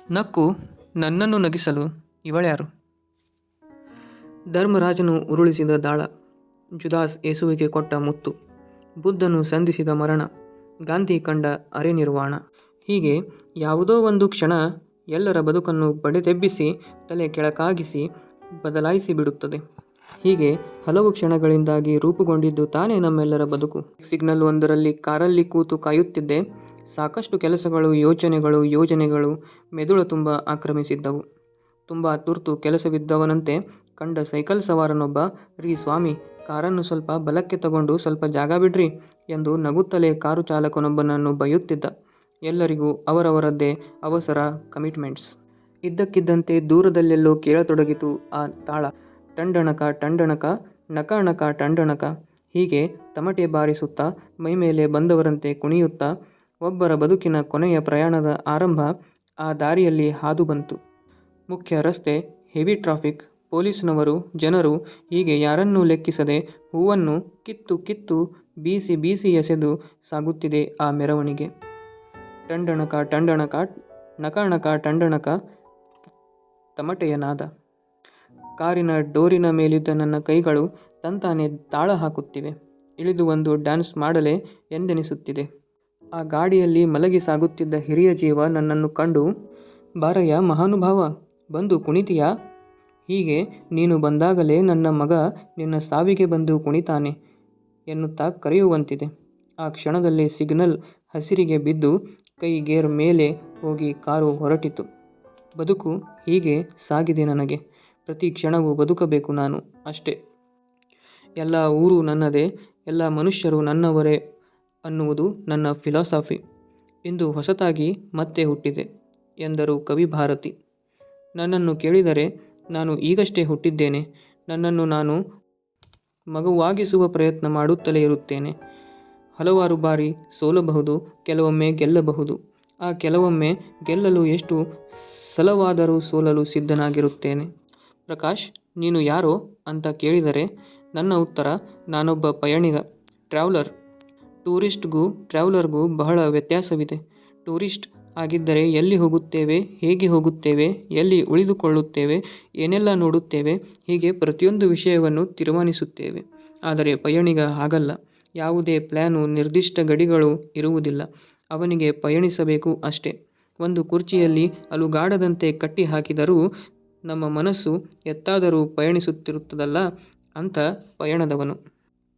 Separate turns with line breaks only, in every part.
ನಕ್ಕು ನನ್ನನ್ನು ನಗಿಸಲು ಇವಳ್ಯಾರು? ಧರ್ಮರಾಜನು ಉರುಳಿಸಿದ ದಾಳ, ಜುದಾಸ್ ಯೇಸುವಿಗೆ ಕೊಟ್ಟ ಮುತ್ತು, ಬುದ್ಧನು ಸಂಧಿಸಿದ ಮರಣ, ಗಾಂಧಿ ಕಂಡ ಅರೆನಿರ್ವಾಣ. ಹೀಗೆ ಯಾವುದೋ ಒಂದು ಕ್ಷಣ ಎಲ್ಲರ ಬದುಕನ್ನು ಬಡಿದೆಬ್ಬಿಸಿ ತಲೆ ಕೆಳಕಾಗಿಸಿ ಬದಲಾಯಿಸಿ ಬಿಡುತ್ತದೆ. ಹೀಗೆ ಹಲವು ಕ್ಷಣಗಳಿಂದಾಗಿ ರೂಪುಗೊಂಡಿದ್ದು ತಾನೇ ನಮ್ಮೆಲ್ಲರ ಬದುಕು. ಸಿಗ್ನಲ್ ಒಂದರಲ್ಲಿ ಕಾರಲ್ಲಿ ಕೂತು ಕಾಯುತ್ತಿದ್ದೆ. ಸಾಕಷ್ಟು ಕೆಲಸಗಳು, ಯೋಜನೆಗಳು ಮೆದುಳು ತುಂಬ ಆಕ್ರಮಿಸಿದ್ದವು. ತುಂಬ ತುರ್ತು ಕೆಲಸವಿದ್ದವನಂತೆ ಕಂಡ ಸೈಕಲ್ ಸವಾರನೊಬ್ಬ, ರೀ ಸ್ವಾಮಿ, ಕಾರನ್ನು ಸ್ವಲ್ಪ ಬಲಕ್ಕೆ ತಗೊಂಡು ಸ್ವಲ್ಪ ಜಾಗ ಬಿಡ್ರಿ ಎಂದು ನಗುತ್ತಲೇ ಕಾರು ಚಾಲಕನೊಬ್ಬನನ್ನು ಬೈಯುತ್ತಿದ್ದ. ಎಲ್ಲರಿಗೂ ಅವರವರದ್ದೇ ಅವಸರ, ಕಮಿಟ್ಮೆಂಟ್ಸ್. ಇದ್ದಕ್ಕಿದ್ದಂತೆ ದೂರದಲ್ಲೆಲ್ಲೋ ಕೇಳತೊಡಗಿತು ಆ ತಾಳ. ಟಂಡಣಕ ಟಂಡಣಕ, ನಕ ಟಂಡಣಕ. ಹೀಗೆ ತಮಟೆ ಬಾರಿಸುತ್ತಾ ಮೈಮೇಲೆ ಬಂದವರಂತೆ ಕುಣಿಯುತ್ತಾ ಒಬ್ಬರ ಬದುಕಿನ ಕೊನೆಯ ಪ್ರಯಾಣದ ಆರಂಭ ಆ ದಾರಿಯಲ್ಲಿ ಹಾದು ಬಂತು. ಮುಖ್ಯ ರಸ್ತೆ, ಹೆವಿ ಟ್ರಾಫಿಕ್, ಪೊಲೀಸ್ನವರು, ಜನರು, ಹೀಗೆ ಯಾರನ್ನೂ ಲೆಕ್ಕಿಸದೆ ಹೂವನ್ನು ಕಿತ್ತು ಕಿತ್ತು ಬೀಸಿ ಬೀಸಿ ಎಸೆದು ಸಾಗುತ್ತಿದೆ ಆ ಮೆರವಣಿಗೆ. ಟಂಡಣಕ ಟಂಡಣಕ, ನಕ ಟಂಡಣಕ, ತಮಟೆಯ ನಾದ. ಕಾರಿನ ಡೋರಿನ ಮೇಲಿದ್ದ ನನ್ನ ಕೈಗಳು ತಂತಾನೆ ತಾಳ ಹಾಕುತ್ತಿವೆ. ಇಳಿದು ಒಂದು ಡ್ಯಾನ್ಸ್ ಮಾಡಲೇ ಎಂದೆನಿಸುತ್ತಿದೆ. ಆ ಗಾಡಿಯಲ್ಲಿ ಮಲಗಿ ಸಾಗುತ್ತಿದ್ದ ಹಿರಿಯ ಜೀವ ನನ್ನನ್ನು ಕಂಡು, ಬಾರಯ್ಯ ಮಹಾನುಭಾವ, ಬಂದು ಕುಣಿತೀಯಾ? ಹೀಗೆ ನೀನು ಬಂದಾಗಲೇ ನನ್ನ ಮಗ ನಿನ್ನ ಸಾವಿಗೆ ಬಂದು ಕುಣಿತಾನೆ ಎನ್ನುತ್ತಾ ಕರೆಯುವಂತಿದೆ. ಆ ಕ್ಷಣದಲ್ಲೇ ಸಿಗ್ನಲ್ ಹಸಿರಿಗೆ ಬಿದ್ದು ಕೈ ಗೇರ್ ಮೇಲೆ ಹೋಗಿ ಕಾರು ಹೊರಟಿತು. ಬದುಕು ಹೀಗೆ ಸಾಗಿದೆ ನನಗೆ. ಪ್ರತಿ ಕ್ಷಣವೂ ಬದುಕಬೇಕು ನಾನು, ಅಷ್ಟೇ. ಎಲ್ಲ ಊರು ನನ್ನದೇ, ಎಲ್ಲ ಮನುಷ್ಯರು ನನ್ನವರೇ ಅನ್ನುವುದು ನನ್ನ ಫಿಲಾಸಫಿ. ಇಂದು ಹೊಸತಾಗಿ ಮತ್ತೆ ಹುಟ್ಟಿದೆ ಎಂದರು ಕವಿ ಭಾರತಿ. ನನ್ನನ್ನು ಕೇಳಿದರೆ ನಾನು ಈಗಷ್ಟೇ ಹುಟ್ಟಿದ್ದೇನೆ. ನನ್ನನ್ನು ನಾನು ಮಗುವಾಗಿಸುವ ಪ್ರಯತ್ನ ಮಾಡುತ್ತಲೇ ಇರುತ್ತೇನೆ. ಹಲವಾರು ಬಾರಿ ಸೋಲಬಹುದು, ಕೆಲವೊಮ್ಮೆ ಗೆಲ್ಲಬಹುದು. ಆ ಕೆಲವೊಮ್ಮೆ ಗೆಲ್ಲಲು ಎಷ್ಟು ಸಲವಾದರೂ ಸೋಲಲು ಸಿದ್ಧನಾಗಿರುತ್ತೇನೆ. ಪ್ರಕಾಶ್, ನೀನು ಯಾರೋ ಅಂತ ಕೇಳಿದರೆ ನನ್ನ ಉತ್ತರ, ನಾನೊಬ್ಬ ಪಯಣಿಗ, ಟ್ರಾವೆಲರ್. ಟೂರಿಸ್ಟ್ಗೂ ಟ್ರಾವೆಲರ್ಗೂ ಬಹಳ ವ್ಯತ್ಯಾಸವಿದೆ. ಟೂರಿಸ್ಟ್ ಆಗಿದ್ದರೆ ಎಲ್ಲಿ ಹೋಗುತ್ತೇವೆ, ಹೇಗೆ ಹೋಗುತ್ತೇವೆ, ಎಲ್ಲಿ ಉಳಿದುಕೊಳ್ಳುತ್ತೇವೆ, ಏನೆಲ್ಲ ನೋಡುತ್ತೇವೆ, ಹೀಗೆ ಪ್ರತಿಯೊಂದು ವಿಷಯವನ್ನು ತೀರ್ಮಾನಿಸುತ್ತೇವೆ. ಆದರೆ ಪಯಣಿಗ ಹಾಗಲ್ಲ. ಯಾವುದೇ ಪ್ಲ್ಯಾನು, ನಿರ್ದಿಷ್ಟ ಗಡಿಗಳು ಇರುವುದಿಲ್ಲ. ಅವನಿಗೆ ಪಯಣಿಸಬೇಕು ಅಷ್ಟೇ. ಒಂದು ಕುರ್ಚಿಯಲ್ಲಿ ಅಲುಗಾಡದಂತೆ ಕಟ್ಟಿ ಹಾಕಿದರೂ ನಮ್ಮ ಮನಸ್ಸು ಎತ್ತಾದರೂ ಪಯಣಿಸುತ್ತಿರುತ್ತದಲ್ಲ, ಅಂಥ ಪಯಣದವನು.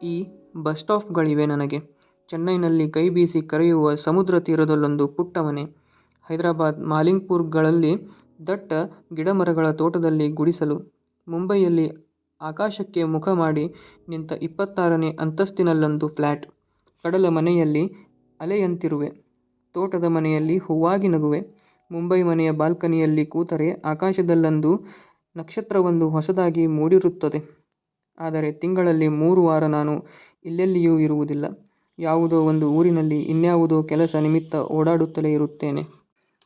ಈ ಬಸ್ ಸ್ಟಾಪ್ಗಳಿವೆ ನನಗೆ. ಚೆನ್ನೈನಲ್ಲಿ ಕೈ ಬೀಸಿ ಕರೆಯುವ ಸಮುದ್ರ ತೀರದಲ್ಲೊಂದು ಪುಟ್ಟ ಮನೆ. ಹೈದರಾಬಾದ್, ಮಾಲಿಂಗ್ಪುರ್ಗಳಲ್ಲಿ ದಟ್ಟ ಗಿಡಮರಗಳ ತೋಟದಲ್ಲಿ ಗುಡಿಸಲು. ಮುಂಬೈಯಲ್ಲಿ ಆಕಾಶಕ್ಕೆ ಮುಖ ಮಾಡಿ ನಿಂತ 26ನೇ ಅಂತಸ್ತಿನಲ್ಲೊಂದು ಫ್ಲ್ಯಾಟ್. ಕಡಲ ಮನೆಯಲ್ಲಿ ಅಲೆಯಂತಿರುವೆ, ತೋಟದ ಮನೆಯಲ್ಲಿ ಹೂವಾಗಿ ನಗುವೆ. ಮುಂಬೈ ಮನೆಯ ಬಾಲ್ಕನಿಯಲ್ಲಿ ಕೂತರೆ ಆಕಾಶದಲ್ಲೊಂದು ನಕ್ಷತ್ರವೊಂದು ಹೊಸದಾಗಿ ಮೂಡಿರುತ್ತದೆ. ಆದರೆ ತಿಂಗಳಲ್ಲಿ 3 ವಾರ ನಾನು ಎಲ್ಲೆಲ್ಲಿಯೂ ಇರುವುದಿಲ್ಲ. ಯಾವುದೋ ಒಂದು ಊರಿನಲ್ಲಿ ಇನ್ಯಾವುದೋ ಕೆಲಸ ನಿಮಿತ್ತ ಓಡಾಡುತ್ತಲೇ ಇರುತ್ತೇನೆ.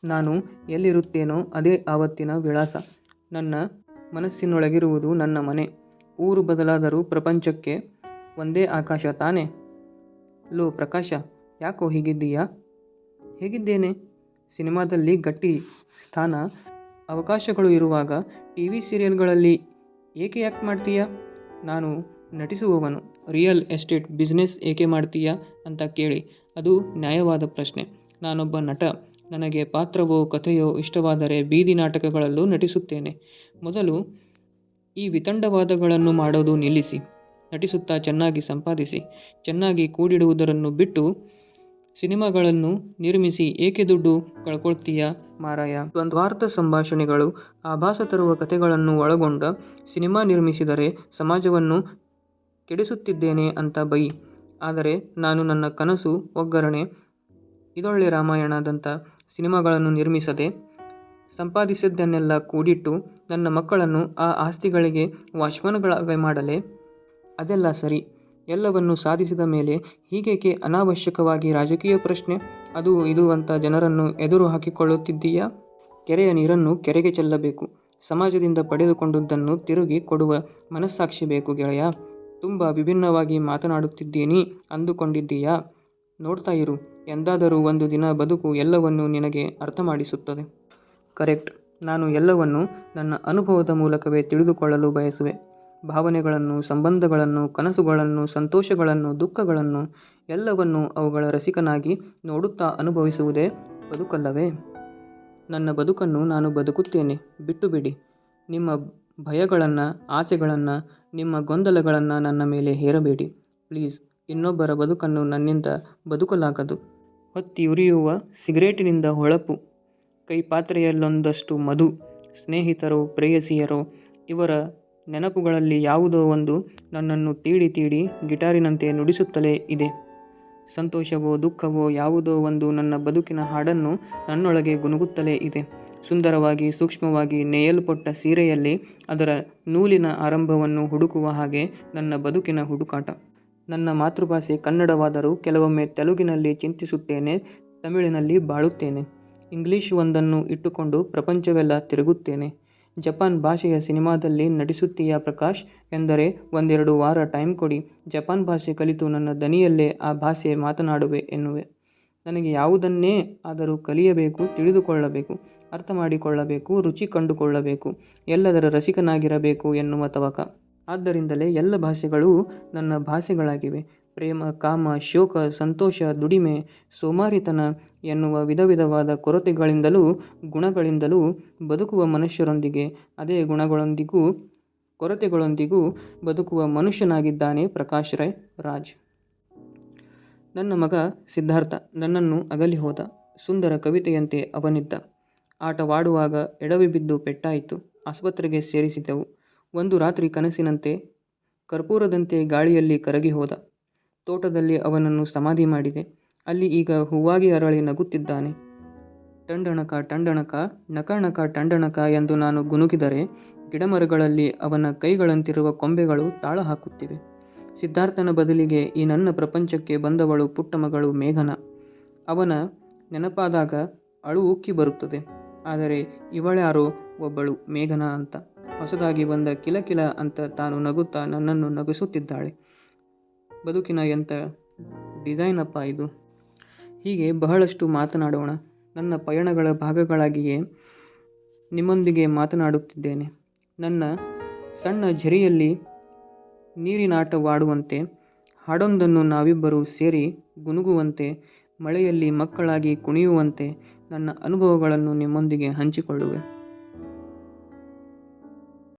ನಾನು ಎಲ್ಲಿರುತ್ತೇನೋ ಅದೇ ಆವತ್ತಿನ ವಿಳಾಸ. ನನ್ನ ಮನಸ್ಸಿನೊಳಗಿರುವುದು ನನ್ನ ಮನೆ. ಊರು ಬದಲಾದರೂ ಪ್ರಪಂಚಕ್ಕೆ ಒಂದೇ ಆಕಾಶ ತಾನೆ. ಲೋ ಪ್ರಕಾಶ, ಯಾಕೋ ಹೀಗಿದ್ದೀಯಾ? ಹೇಗಿದ್ದೇನೆ? ಸಿನಿಮಾದಲ್ಲಿ ಗಟ್ಟಿ ಸ್ಥಾನ, ಅವಕಾಶಗಳು ಇರುವಾಗ TV ಸೀರಿಯಲ್ಗಳಲ್ಲಿ ಏಕೆ ಆ್ಯಕ್ಟ್ ಮಾಡ್ತೀಯಾ? ನಾನು ನಟಿಸುವವನು. ರಿಯಲ್ ಎಸ್ಟೇಟ್ ಬಿಸ್ನೆಸ್ ಏಕೆ ಮಾಡ್ತೀಯಾ ಅಂತ ಕೇಳಿ, ಅದು ನ್ಯಾಯವಾದ ಪ್ರಶ್ನೆ. ನಾನೊಬ್ಬ ನಟ. ನನಗೆ ಪಾತ್ರವೋ ಕಥೆಯೋ ಇಷ್ಟವಾದರೆ ಬೀದಿ ನಾಟಕಗಳಲ್ಲೂ ನಟಿಸುತ್ತೇನೆ. ಮೊದಲು ಈ ವಿತಂಡವಾದಗಳನ್ನು ಮಾಡೋದು ನಿಲ್ಲಿಸಿ. ನಟಿಸುತ್ತಾ ಚೆನ್ನಾಗಿ ಸಂಪಾದಿಸಿ. ಚೆನ್ನಾಗಿ ಕೂಡಿಡುವುದನ್ನು ಬಿಟ್ಟು ಸಿನಿಮಾಗಳನ್ನು ನಿರ್ಮಿಸಿ ಏಕೆ ದುಡ್ಡು ಕಳ್ಕೊಳ್ತೀಯಾ ಮಾರಾಯ? ದ್ವಂದ್ವಾರ್ಥ ಸಂಭಾಷಣೆಗಳು, ಆಭಾಸ ತರುವ ಕಥೆಗಳನ್ನು ಒಳಗೊಂಡ ಸಿನಿಮಾ ನಿರ್ಮಿಸಿದರೆ ಸಮಾಜವನ್ನು ಕೆಡಿಸುತ್ತಿದ್ದೇನೆ ಅಂತ ಬೈ. ಆದರೆ ನಾನು ನನ್ನ ಕನಸು, ಒಗ್ಗರಣೆ, ಇದೊಳ್ಳೆ ರಾಮಾಯಣದಂಥ ಸಿನಿಮಾಗಳನ್ನು ನಿರ್ಮಿಸದೆ ಸಂಪಾದಿಸಿದ್ದನ್ನೆಲ್ಲ ಕೂಡಿಟ್ಟು ನನ್ನ ಮಕ್ಕಳನ್ನು ಆ ಆಸ್ತಿಗಳಿಗೆ ವಾಚ್ಮನ್ಗಳಾಗಿ ಮಾಡಲೇ? ಅದೆಲ್ಲ ಸರಿ. ಎಲ್ಲವನ್ನು ಸಾಧಿಸಿದ ಮೇಲೆ ಹೀಗೇಕೆ ಅನಾವಶ್ಯಕವಾಗಿ ರಾಜಕೀಯ ಪ್ರಶ್ನೆ, ಅದು ಇದು ಅಂತ ಜನರನ್ನು ಎದುರು ಹಾಕಿಕೊಳ್ಳುತ್ತಿದ್ದೀಯಾ? ಕೆರೆಯ ನೀರನ್ನು ಕೆರೆಗೆ ಚೆಲ್ಲಬೇಕು. ಸಮಾಜದಿಂದ ಪಡೆದುಕೊಂಡದ್ದನ್ನು ತಿರುಗಿ ಕೊಡುವ ಮನಸ್ಸಾಕ್ಷಿ ಬೇಕು ಗೆಳೆಯ. ತುಂಬ ವಿಭಿನ್ನವಾಗಿ ಮಾತನಾಡುತ್ತಿದ್ದೀನಿ ಅಂದುಕೊಂಡಿದ್ದೀಯಾ? ನೋಡ್ತಾ ಇರು, ಎಂದಾದರೂ ಒಂದು ದಿನ ಬದುಕು ಎಲ್ಲವನ್ನೂ ನಿನಗೆ ಅರ್ಥ ಮಾಡಿಸುತ್ತದೆ. ಕರೆಕ್ಟ್. ನಾನು ಎಲ್ಲವನ್ನು ನನ್ನ ಅನುಭವದ ಮೂಲಕವೇ ತಿಳಿದುಕೊಳ್ಳಲು ಬಯಸುವೆ. ಭಾವನೆಗಳನ್ನು, ಸಂಬಂಧಗಳನ್ನು, ಕನಸುಗಳನ್ನು, ಸಂತೋಷಗಳನ್ನು, ದುಃಖಗಳನ್ನು ಎಲ್ಲವನ್ನೂ ಅವುಗಳ ರಸಿಕನಾಗಿ ನೋಡುತ್ತಾ ಅನುಭವಿಸುವುದೇ ಬದುಕಲ್ಲವೇ? ನನ್ನ ಬದುಕನ್ನು ನಾನು ಬದುಕುತ್ತೇನೆ. ಬಿಟ್ಟು ಬಿಡಿ. ನಿಮ್ಮ ಭಯಗಳನ್ನು, ಆಸೆಗಳನ್ನು, ನಿಮ್ಮ ಗೊಂದಲಗಳನ್ನು ನನ್ನ ಮೇಲೆ ಹೇರಬೇಡಿ. ಪ್ಲೀಸ್. ಇನ್ನೊಬ್ಬರ ಬದುಕನ್ನು ನನ್ನಿಂದ ಬದುಕಲಾಗದು. ಹೊತ್ತಿ ಉರಿಯುವ ಸಿಗರೇಟಿನಿಂದ ಹೊಳಪು, ಕೈಪಾತ್ರೆಯಲ್ಲೊಂದಷ್ಟು ಮಧು, ಸ್ನೇಹಿತರೋ ಪ್ರೇಯಸಿಯರೋ ಇವರ ನೆನಪುಗಳಲ್ಲಿ ಯಾವುದೋ ಒಂದು ನನ್ನನ್ನು ತೀಡಿ ತೀಡಿ ಗಿಟಾರಿನಂತೆ ನುಡಿಸುತ್ತಲೇ ಇದೆ. ಸಂತೋಷವೋ ದುಃಖವೋ ಯಾವುದೋ ಒಂದು ನನ್ನ ಬದುಕಿನ ಹಾಡನ್ನು ನನ್ನೊಳಗೆ ಗುನುಗುತ್ತಲೇ ಇದೆ. ಸುಂದರವಾಗಿ ಸೂಕ್ಷ್ಮವಾಗಿ ನೇಯಲ್ಪಟ್ಟ ಸೀರೆಯಲ್ಲಿ ಅದರ ನೂಲಿನ ಆರಂಭವನ್ನು ಹುಡುಕುವ ಹಾಗೆ ನನ್ನ ಬದುಕಿನ ಹುಡುಕಾಟ. ನನ್ನ ಮಾತೃಭಾಷೆ ಕನ್ನಡವಾದರೂ ಕೆಲವೊಮ್ಮೆ ತೆಲುಗಿನಲ್ಲಿ ಚಿಂತಿಸುತ್ತೇನೆ, ತಮಿಳಿನಲ್ಲಿ ಬಾಳುತ್ತೇನೆ. ಇಂಗ್ಲಿಷ್ ಒಂದನ್ನು ಇಟ್ಟುಕೊಂಡು ಪ್ರಪಂಚವೆಲ್ಲ ತಿರುಗುತ್ತೇನೆ. ಜಪಾನ್ ಭಾಷೆಯ ಸಿನಿಮಾದಲ್ಲಿ ನಟಿಸುತ್ತೀಯಾ ಪ್ರಕಾಶ್ ಎಂದರೆ 1-2 ವಾರ ಟೈಮ್ ಕೊಡಿ, ಜಪಾನ್ ಭಾಷೆ ಕಲಿತು ನನ್ನ ದನಿಯಲ್ಲೇ ಆ ಭಾಷೆ ಮಾತನಾಡುವೆ ಎನ್ನುವೆ. ನನಗೆ ಯಾವುದನ್ನೇ ಆದರೂ ಕಲಿಯಬೇಕು, ತಿಳಿದುಕೊಳ್ಳಬೇಕು, ಅರ್ಥ ಮಾಡಿಕೊಳ್ಳಬೇಕು, ರುಚಿ ಕಂಡುಕೊಳ್ಳಬೇಕು, ಎಲ್ಲದರ ರಸಿಕನಾಗಿರಬೇಕು ಎನ್ನುವ ತವಕ. ಆದ್ದರಿಂದಲೇ ಎಲ್ಲ ಭಾಷೆಗಳೂ ನನ್ನ ಭಾಷೆಗಳಾಗಿವೆ. ಪ್ರೇಮ, ಕಾಮ, ಶೋಕ, ಸಂತೋಷ, ದುಡಿಮೆ, ಸೋಮಾರಿತನ ಎನ್ನುವ ವಿಧವಿಧವಾದ ಕೊರತೆಗಳಿಂದಲೂ ಗುಣಗಳಿಂದಲೂ ಬದುಕುವ ಮನುಷ್ಯರೊಂದಿಗೆ, ಅದೇ ಗುಣಗಳೊಂದಿಗೂ ಕೊರತೆಗಳೊಂದಿಗೂ ಬದುಕುವ ಮನುಷ್ಯನಾಗಿದ್ದಾನೆ ಪ್ರಕಾಶ್ ರೈ ರಾಜ್. ನನ್ನ ಮಗ ಸಿದ್ಧಾರ್ಥ ನನ್ನನ್ನು ಅಗಲಿ ಹೋದ. ಸುಂದರ ಕವಿತೆಯಂತೆ ಅವನಿದ್ದ. ಆಟವಾಡುವಾಗ ಎಡವಿ ಬಿದ್ದು ಪೆಟ್ಟಾಯಿತು. ಆಸ್ಪತ್ರೆಗೆ ಸೇರಿಸಿದೆವು. ಒಂದು ರಾತ್ರಿ ಕನಸಿನಂತೆ ಕರ್ಪೂರದಂತೆ ಗಾಳಿಯಲ್ಲಿ ಕರಗಿ ಹೋದ. ತೋಟದಲ್ಲಿ ಅವನನ್ನು ಸಮಾಧಿ ಮಾಡಿದೆ. ಅಲ್ಲಿ ಈಗ ಹೂವಾಗಿ ಅರಳಿ ನಗುತ್ತಿದ್ದಾನೆ. ಟಂಡಣಕ ಟಂಡಣಕ ನಕ ಟಂಡಣಕ ಎಂದು ನಾನು ಗುನುಗಿದರೆ ಗಿಡಮರಗಳಲ್ಲಿ ಅವನ ಕೈಗಳಂತಿರುವ ಕೊಂಬೆಗಳು ತಾಳ ಹಾಕುತ್ತಿವೆ. ಸಿದ್ಧಾರ್ಥನ ಬದಲಿಗೆ ಈ ನನ್ನ ಪ್ರಪಂಚಕ್ಕೆ ಬಂದವಳು ಪುಟ್ಟ ಮಗಳು ಮೇಘನ. ಅವನ ನೆನಪಾದಾಗ ಅಳು ಉಕ್ಕಿ ಬರುತ್ತದೆ. ಆದರೆ ಇವಳ್ಯಾರೋ ಒಬ್ಬಳು ಮೇಘನ ಅಂತ, ಹೊಸದಾಗಿ ಬಂದ ಕಿಲಕಿಲ ಅಂತ ತಾನು ನಗುತ್ತಾ ನನ್ನನ್ನು ನಗಿಸುತ್ತಿದ್ದಾಳೆ. ಬದುಕಿನ ಎಂಥ ಡಿಸೈನ್ ಅಪ್ಪ ಇದು. ಹೀಗೆ ಬಹಳಷ್ಟು ಮಾತನಾಡೋಣ. ನನ್ನ ಪಯಣಗಳ ಭಾಗಗಳಾಗಿಯೇ ನಿಮ್ಮೊಂದಿಗೆ ಮಾತನಾಡುತ್ತಿದ್ದೇನೆ. ನನ್ನ ಸಣ್ಣ ಝರಿಯಲ್ಲಿ ನೀರಿನಾಟವಾಡುವಂತೆ, ಹಾಡೊಂದನ್ನು ನಾವಿಬ್ಬರೂ ಸೇರಿ ಗುನುಗುವಂತೆ, ಮಳೆಯಲ್ಲಿ ಮಕ್ಕಳಾಗಿ ಕುಣಿಯುವಂತೆ ನನ್ನ ಅನುಭವಗಳನ್ನು ನಿಮ್ಮೊಂದಿಗೆ ಹಂಚಿಕೊಳ್ಳುವೆ.